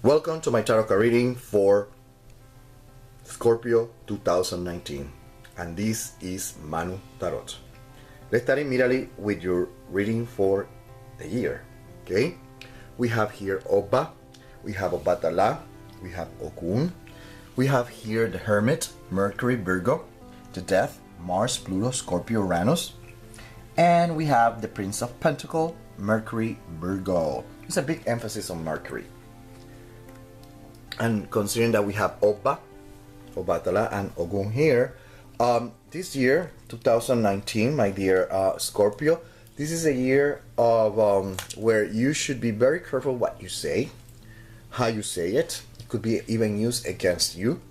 Welcome to my tarot card reading for Scorpio 2019, and this is Manu Tarot. Let's start immediately with your reading for the year. Okay, we have here Oba, we have Obatala, we have Okun, we have here the Hermit, Mercury, Virgo, the Death, Mars, Pluto, Scorpio, Uranus, and we have the Prince of Pentacles, Mercury, Virgo. It's a big emphasis on Mercury. And considering that we have Oba, Obatala, and Ogun here, this year, 2019, my dear Scorpio, this is a year of where you should be very careful what you say, how you say it. It could be even used against you.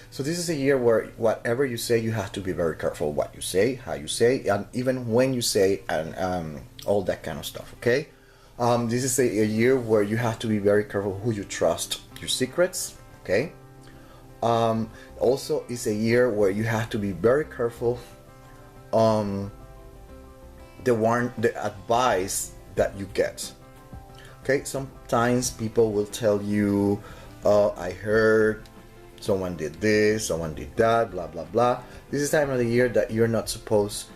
So this is a year where whatever you say, you have to be very careful what you say, how you say, and even when you say, and all that kind of stuff, okay? This is a year where you have to be very careful who you trust, your secrets, okay? Also, it's a year where you have to be very careful on the advice that you get, okay? Sometimes people will tell you, I heard someone did this, someone did that, blah blah blah. This is the time of the year that you're not supposed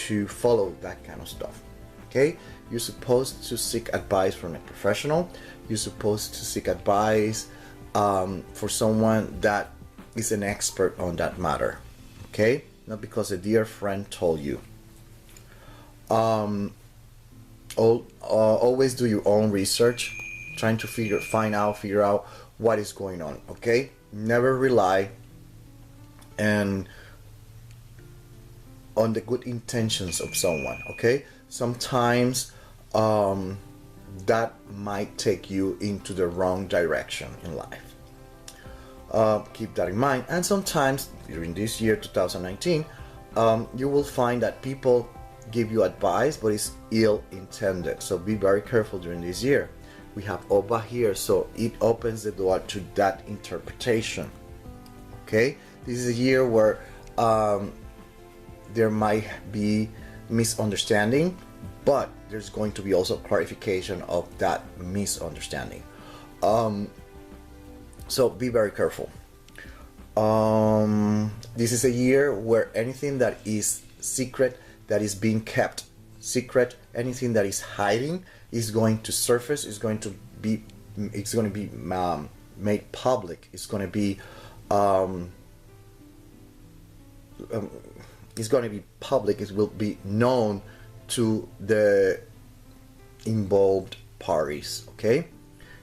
to follow that kind of stuff, okay? You're supposed to seek advice from a professional. You're supposed to seek advice for someone that is an expert on that matter, okay? Not because a dear friend told you. Always do your own research, trying to figure out what is going on, okay? Never rely on the good intentions of someone, okay? Sometimes that might take you into the wrong direction in life. Keep that in mind. And sometimes during this year 2019, you will find that people give you advice, but it's ill-intended. So be very careful during this year. We have Oba here, so it opens the door to that interpretation, okay? This is a year where there might be misunderstanding, but there's going to be also clarification of that misunderstanding. So be very careful. This is a year where anything that is secret, that is being kept secret, anything that is hiding is going to surface, is going to be made public. It's going to be public. It will be known to the involved parties, okay?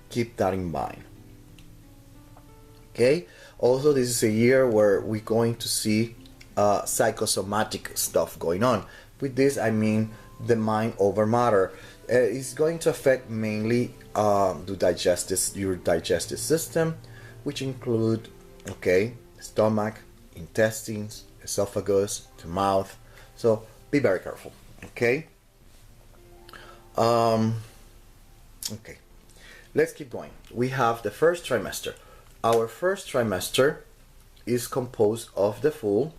Keep that in mind, okay? Also, this is a year where we're going to see psychosomatic stuff going on. With this, I mean the mind over matter. It's going to affect mainly your digestive system, which include, okay, stomach, intestines, esophagus, the mouth. So be very careful, okay? Okay, let's keep going. We have the first trimester. Our first trimester is composed of the Fool,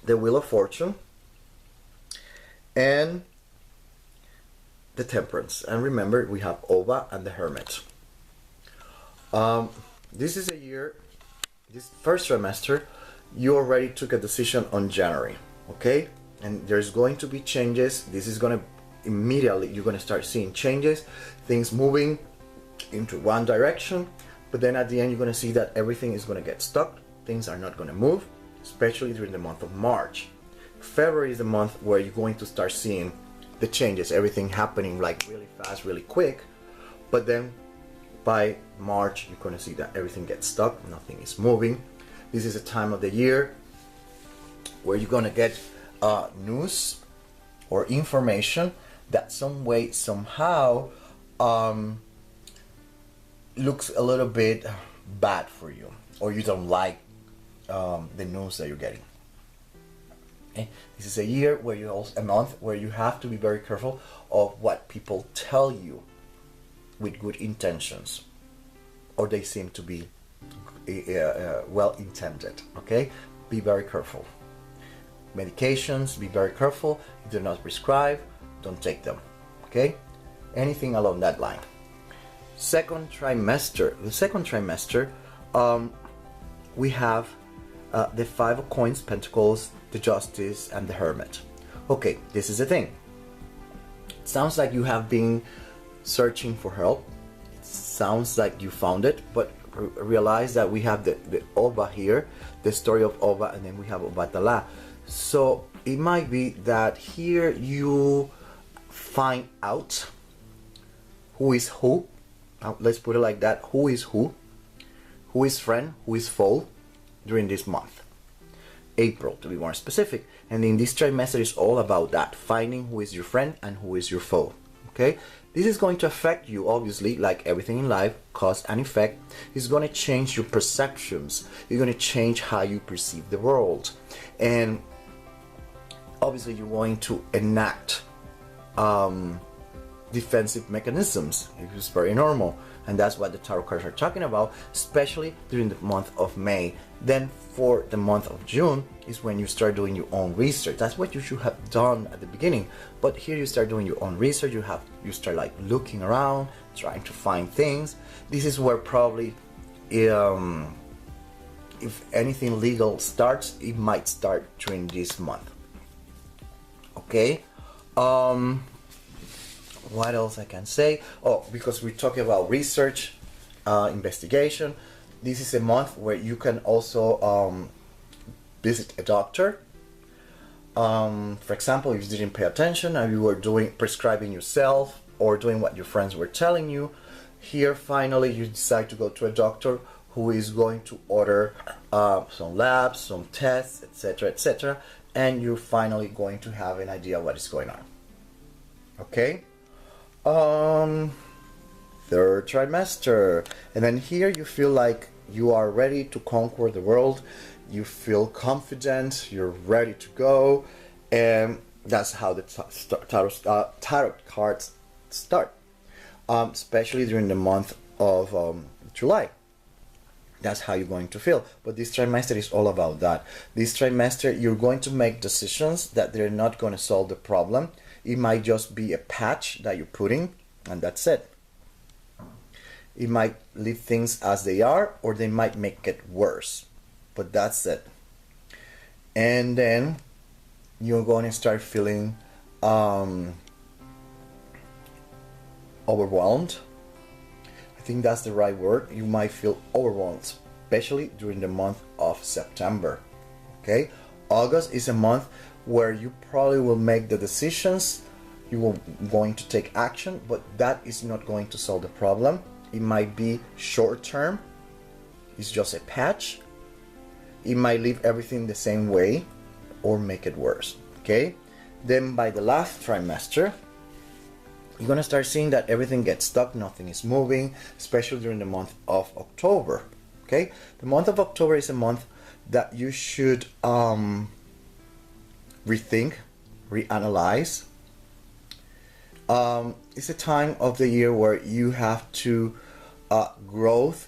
the Wheel of Fortune, and the Temperance. And remember, we have Oba and the Hermit. This is a year, this first trimester, you already took a decision on January, okay? And there's going to be changes. This is going to immediately, you're going to start seeing changes, things moving into one direction, but then at the end you're going to see that everything is going to get stuck. Things are not going to move, especially during the month of March. February is the month where you're going to start seeing the changes, everything happening like really fast, really quick. But then by March, you're going to see that everything gets stuck, nothing is moving. This is a time of the year where you're going to get news or information that some way, somehow looks a little bit bad for you, or you don't like the news that you're getting. Okay? This is a year where a month where you have to be very careful of what people tell you with good intentions, or they seem to be well intended. Okay, be very careful. Medications, be very careful. If they're not prescribed, don't take them. Okay, anything along that line. second trimester. The second trimester, we have the Five of Coins, Pentacles, the Justice, and the Hermit. Okay, this is the thing. It sounds like you have been searching for help. It sounds like you found it, but realize that we have the Oba here, the story of Oba, and then we have Obatala. So it might be that here you find out who is who. Let's put it like that. Who is friend, who is foe during this month. April, to be more specific. And in this trimester is all about that, finding who is your friend and who is your foe. Okay, this is going to affect you, obviously, like everything in life, cause and effect. It's going to change your perceptions. You're going to change how you perceive the world, and obviously you're going to enact defensive mechanisms. It's very normal, and that's what the tarot cards are talking about, especially during the month of May. Then for the month of June is when you start doing your own research. That's what you should have done at the beginning, but here you start doing your own research. You start like looking around, trying to find things. This is where probably if anything legal starts, it might start during this month. Okay, what else I can say? Oh, because we're talking about research, investigation, this is a month where you can also visit a doctor. For example, if you didn't pay attention and you were prescribing yourself or doing what your friends were telling you, here finally you decide to go to a doctor who is going to order some labs, some tests, etc., etc., and you're finally going to have an idea what is going on. Okay, third trimester, and then here you feel like you are ready to conquer the world. You feel confident, you're ready to go, and that's how the tarot cards start, especially during the month of July. That's how you're going to feel. But this trimester is all about that. This trimester, you're going to make decisions that they're not going to solve the problem. It might just be a patch that you're putting, and that's it. It might leave things as they are, or they might make it worse. But that's it. And then you're going to start feeling overwhelmed. I think that's the right word. You might feel overwhelmed, especially during the month of September. Okay, August is a month where you probably will make the decisions. You will going to take action, but that is not going to solve the problem. It might be short term. It's just a patch. It might leave everything the same way or make it worse. Okay, then by the last trimester, you're gonna start seeing that everything gets stuck, nothing is moving, especially during the month of October. Okay, the month of October is a month that you should rethink, reanalyze. It's a time of the year where you have to growth.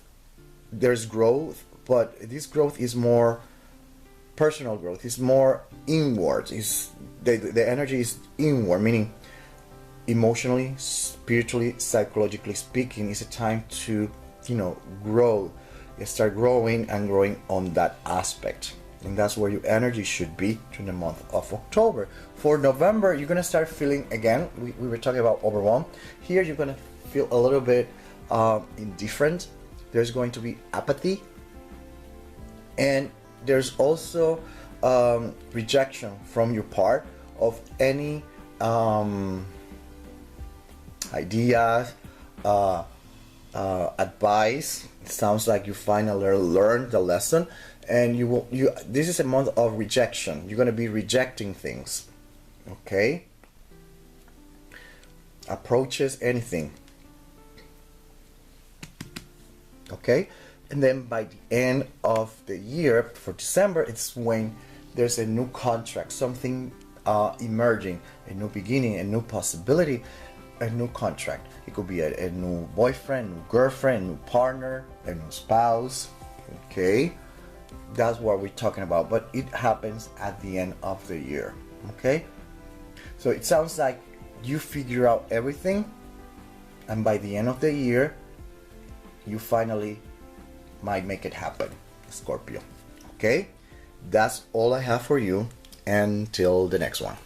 There's growth, but this growth is more personal growth. It's more inward. The energy is inward, meaning emotionally, spiritually, psychologically speaking. It's a time to, grow. You start growing and growing on that aspect, and that's where your energy should be during the month of October. For November, you're gonna start feeling again. We were talking about overwhelm. Here, you're gonna feel a little bit indifferent. There's going to be apathy, and there's also rejection from your part of any ideas, advice. It sounds like you finally learned the lesson, and this is a month of rejection. You're going to be rejecting things. Okay, approaches, anything. Okay, and then by the end of the year, for December, it's when there's a new contract, something emerging, a new beginning, a new possibility, a new contract. It could be a new boyfriend, new girlfriend, new partner, a new spouse. Okay, that's what we're talking about, but it happens at the end of the year. Okay, so it sounds like you figure out everything, and by the end of the year you finally might make it happen, Scorpio. Okay? That's all I have for you. Until the next one.